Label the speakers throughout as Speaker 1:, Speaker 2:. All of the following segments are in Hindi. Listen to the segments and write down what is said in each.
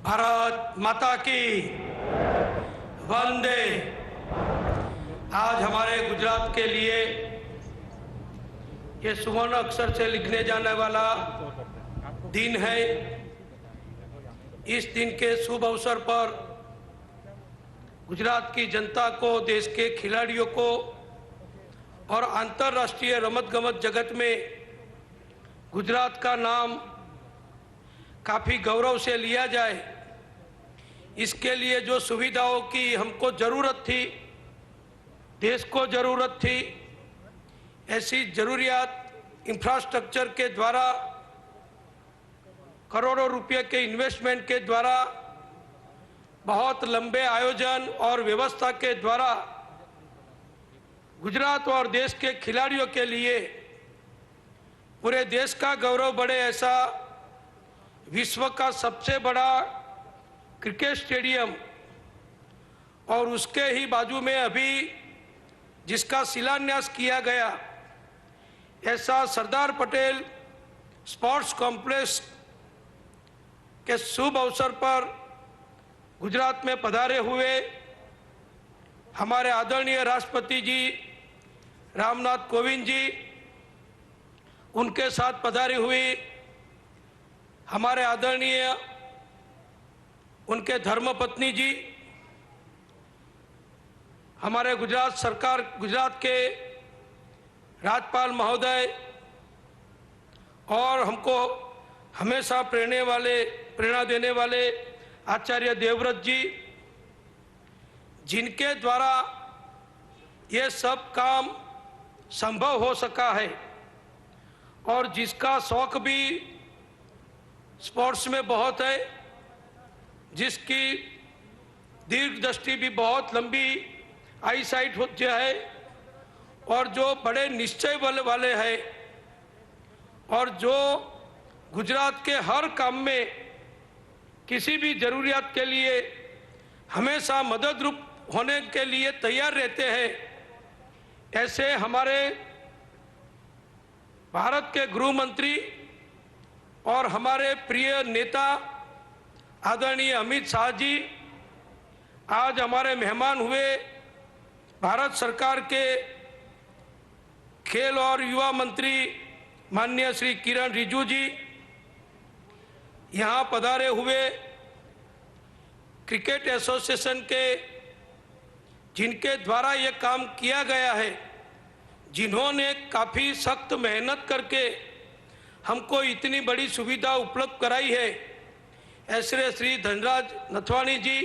Speaker 1: भारत माता की वंदे। आज हमारे गुजरात के लिए ये सुवर्ण अक्षर से लिखने जाने वाला दिन है। इस दिन के शुभ अवसर पर गुजरात की जनता को, देश के खिलाड़ियों को और अंतर्राष्ट्रीय रमत-गमत जगत में गुजरात का नाम काफ़ी गौरव से लिया जाए, इसके लिए जो सुविधाओं की हमको ज़रूरत थी, देश को ज़रूरत थी, ऐसी ज़रूरियात इंफ्रास्ट्रक्चर के द्वारा, करोड़ों रुपए के इन्वेस्टमेंट के द्वारा, बहुत लंबे आयोजन और व्यवस्था के द्वारा गुजरात और देश के खिलाड़ियों के लिए पूरे देश का गौरव बढ़े, ऐसा विश्व का सबसे बड़ा क्रिकेट स्टेडियम और उसके ही बाजू में अभी जिसका शिलान्यास किया गया, ऐसा सरदार पटेल स्पोर्ट्स कॉम्प्लेक्स के शुभ अवसर पर गुजरात में पधारे हुए हमारे आदरणीय राष्ट्रपति जी रामनाथ कोविंद जी, उनके साथ पधारी हुई हमारे आदरणीय उनके धर्मपत्नी जी, हमारे गुजरात सरकार, गुजरात के राज्यपाल महोदय और हमको हमेशा प्रेरणा देने वाले आचार्य देवव्रत जी, जिनके द्वारा ये सब काम संभव हो सका है और जिसका शौक भी स्पोर्ट्स में बहुत है, जिसकी दीर्घ दृष्टि भी बहुत लंबी आई साइट होती है और जो बड़े निश्चय वाले हैं और जो गुजरात के हर काम में किसी भी जरूरियात के लिए हमेशा मदद रूप होने के लिए तैयार रहते हैं, ऐसे हमारे भारत के गृह मंत्री और हमारे प्रिय नेता आदरणीय अमित शाह जी आज हमारे मेहमान हुए। भारत सरकार के खेल और युवा मंत्री माननीय श्री किरण रिजिजू जी यहाँ पधारे हुए। क्रिकेट एसोसिएशन के जिनके द्वारा ये काम किया गया है, जिन्होंने काफ़ी सख्त मेहनत करके हमको इतनी बड़ी सुविधा उपलब्ध कराई है, ऐसे श्री धनराज नथवाणी जी,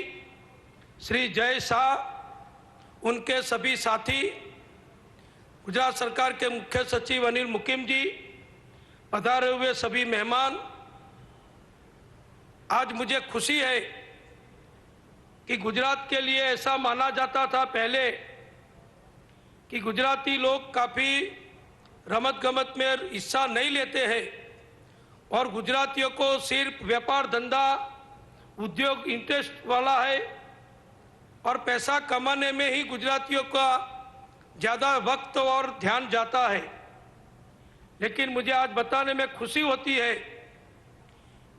Speaker 1: श्री जय शाह, उनके सभी साथी, गुजरात सरकार के मुख्य सचिव अनिल मुकिम जी, पधारे हुए सभी मेहमान। आज मुझे खुशी है कि गुजरात के लिए ऐसा माना जाता था पहले कि गुजराती लोग काफ़ी रमत गमत में हिस्सा नहीं लेते हैं और गुजरातियों को सिर्फ व्यापार धंधा उद्योग इंटरेस्ट वाला है और पैसा कमाने में ही गुजरातियों का ज़्यादा वक्त और ध्यान जाता है। लेकिन मुझे आज बताने में खुशी होती है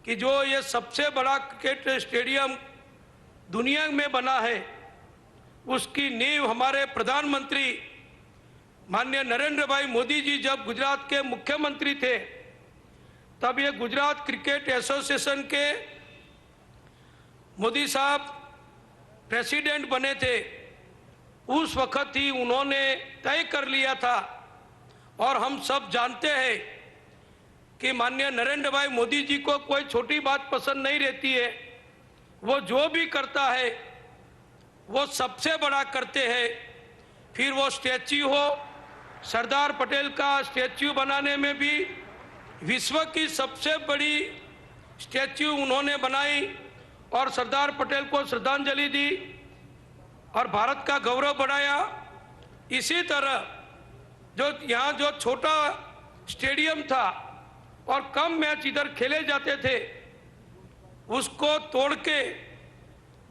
Speaker 1: कि जो ये सबसे बड़ा क्रिकेट स्टेडियम दुनिया में बना है, उसकी नींव हमारे प्रधानमंत्री माननीय नरेंद्र भाई मोदी जी जब गुजरात के मुख्यमंत्री थे, तब ये गुजरात क्रिकेट एसोसिएशन के मोदी साहब प्रेसिडेंट बने थे। उस वक्त ही उन्होंने तय कर लिया था और हम सब जानते हैं कि माननीय नरेंद्र भाई मोदी जी को कोई छोटी बात पसंद नहीं रहती है। वो जो भी करता है वो सबसे बड़ा करते हैं। फिर वो स्टैच्यू हो, सरदार पटेल का स्टैच्यू बनाने में भी विश्व की सबसे बड़ी स्टैच्यू उन्होंने बनाई और सरदार पटेल को श्रद्धांजलि दी और भारत का गौरव बढ़ाया। इसी तरह जो यहाँ जो छोटा स्टेडियम था और कम मैच इधर खेले जाते थे, उसको तोड़ के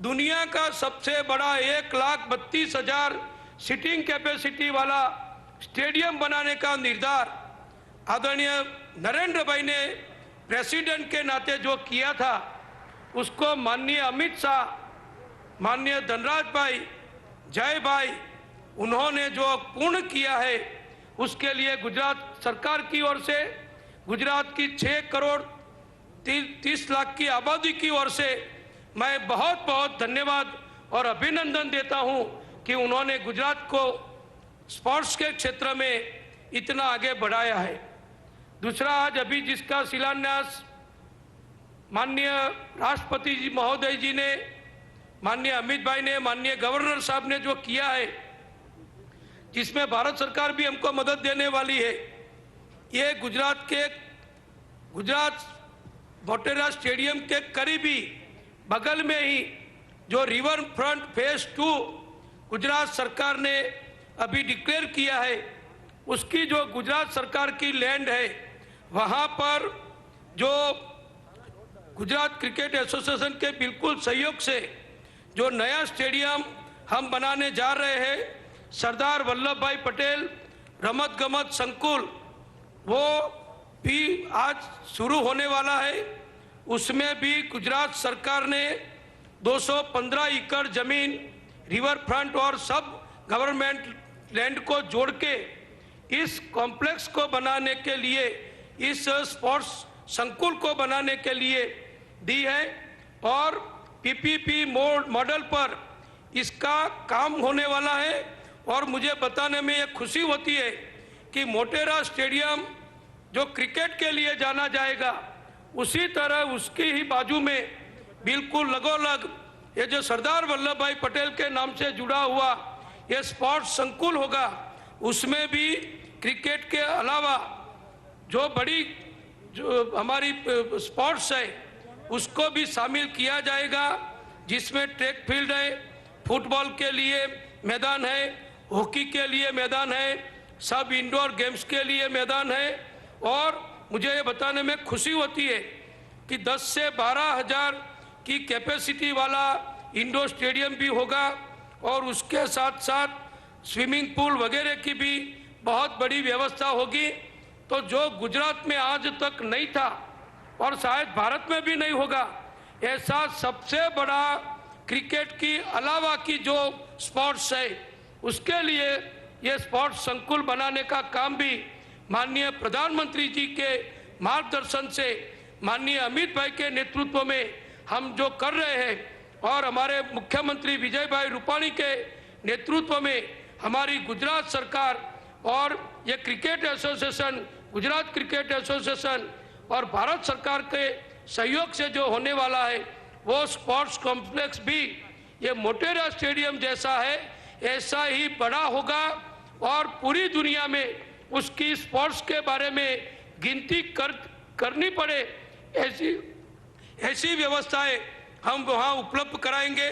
Speaker 1: दुनिया का सबसे बड़ा 1,32,000 सीटिंग कैपेसिटी वाला स्टेडियम बनाने का निर्धार आदरणीय नरेंद्र भाई ने प्रेसिडेंट के नाते जो किया था, उसको माननीय अमित शाह, माननीय धनराज भाई, जय भाई, उन्होंने जो पूर्ण किया है उसके लिए गुजरात सरकार की ओर से, गुजरात की 6 करोड़ 30 लाख की आबादी की ओर से मैं बहुत बहुत धन्यवाद और अभिनंदन देता हूं कि उन्होंने गुजरात को स्पोर्ट्स के क्षेत्र में इतना आगे बढ़ाया है। दूसरा, आज अभी जिसका शिलान्यास माननीय राष्ट्रपति जी महोदय जी ने, माननीय अमित भाई ने, माननीय गवर्नर साहब ने जो किया है, जिसमें भारत सरकार भी हमको मदद देने वाली है, ये गुजरात मोटेरा स्टेडियम के करीबी बगल में ही जो रिवर फ्रंट फेज 2 गुजरात सरकार ने अभी डिक्लेयर किया है, उसकी जो गुजरात सरकार की लैंड है, वहां पर जो गुजरात क्रिकेट एसोसिएशन के बिल्कुल सहयोग से जो नया स्टेडियम हम बनाने जा रहे हैं, सरदार वल्लभ भाई पटेल रमत गमत संकुल, वो भी आज शुरू होने वाला है। उसमें भी गुजरात सरकार ने 215 एकड़ जमीन रिवर फ्रंट और सब गवर्नमेंट लैंड को जोड़ के इस कॉम्प्लेक्स को बनाने के लिए, इस स्पोर्ट्स संकुल को बनाने के लिए दी है और पीपीपी मॉडल पर इसका काम होने वाला है। और मुझे बताने में ये खुशी होती है कि मोटेरा स्टेडियम जो क्रिकेट के लिए जाना जाएगा, उसी तरह उसकी ही बाजू में बिल्कुल लगोलग ये जो सरदार वल्लभ भाई पटेल के नाम से जुड़ा हुआ ये स्पोर्ट्स संकुल होगा। उसमें भी क्रिकेट के अलावा जो बड़ी जो हमारी स्पोर्ट्स है उसको भी शामिल किया जाएगा, जिसमें ट्रैक फील्ड है, फुटबॉल के लिए मैदान है, हॉकी के लिए मैदान है, सब इंडोर गेम्स के लिए मैदान है। और मुझे ये बताने में खुशी होती है कि 10 से 12 हजार की कैपेसिटी वाला इंडोर स्टेडियम भी होगा और उसके साथ साथ स्विमिंग पूल वगैरह की भी बहुत बड़ी व्यवस्था होगी। तो जो गुजरात में आज तक नहीं था और शायद भारत में भी नहीं होगा, ऐसा सबसे बड़ा क्रिकेट की अलावा की जो स्पोर्ट्स है, उसके लिए ये स्पोर्ट्स संकुल बनाने का काम भी माननीय प्रधानमंत्री जी के मार्गदर्शन से, माननीय अमित भाई के नेतृत्व में हम जो कर रहे हैं और हमारे मुख्यमंत्री विजय भाई रूपाणी के नेतृत्व में हमारी गुजरात सरकार और ये cricket association, Gujarat cricket association और भारत सरकार के सहयोग से जो होने वाला है, वो स्पोर्ट्स कॉम्प्लेक्स भी ये मोटेरा स्टेडियम जैसा है, ऐसा ही बड़ा होगा और पूरी दुनिया में उसकी स्पोर्ट्स के बारे में गिनती करनी पड़े ऐसी व्यवस्थाएं हम वहाँ उपलब्ध कराएंगे।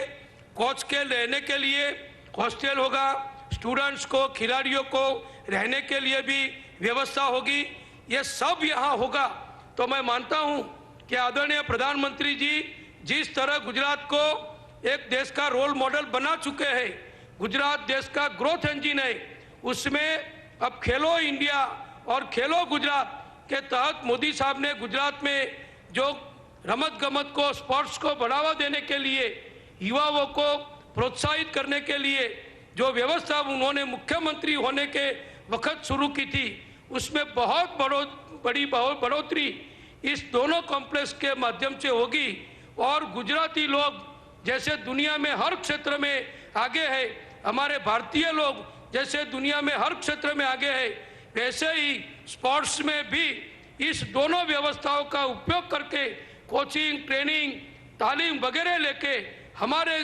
Speaker 1: कोच के रहने के लिए हॉस्टल होगा, स्टूडेंट्स को, खिलाड़ियों को रहने के लिए भी व्यवस्था होगी, ये सब यहाँ होगा। तो मैं मानता हूँ कि आदरणीय प्रधानमंत्री जी जिस तरह गुजरात को एक देश का रोल मॉडल बना चुके हैं, गुजरात देश का ग्रोथ इंजन है, उसमें अब खेलो इंडिया और खेलो गुजरात के तहत मोदी साहब ने गुजरात में जो रमत गमत को, स्पोर्ट्स को बढ़ावा देने के लिए, युवाओं को प्रोत्साहित करने के लिए जो व्यवस्था उन्होंने मुख्यमंत्री होने के वक्त शुरू की थी, उसमें बहुत बड़ी बढ़ोतरी इस दोनों कॉम्प्लेक्स के माध्यम से होगी। और गुजराती लोग जैसे दुनिया में हर क्षेत्र में आगे है, हमारे भारतीय लोग जैसे दुनिया में हर क्षेत्र में आगे है, वैसे ही स्पोर्ट्स में भी इस दोनों व्यवस्थाओं का उपयोग करके कोचिंग, ट्रेनिंग, तालीम वगैरह लेके हमारे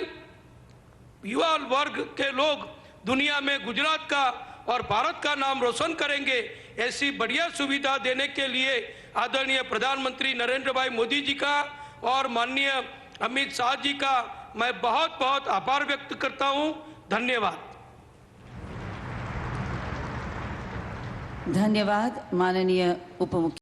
Speaker 1: युवा वर्ग के लोग दुनिया में गुजरात का और भारत का नाम रोशन करेंगे। ऐसी बढ़िया सुविधा देने के लिए आदरणीय प्रधानमंत्री नरेंद्र भाई मोदी जी का और माननीय अमित शाह जी का मैं बहुत बहुत आभार व्यक्त करता हूं। धन्यवाद।
Speaker 2: धन्यवाद माननीय उपमुख्य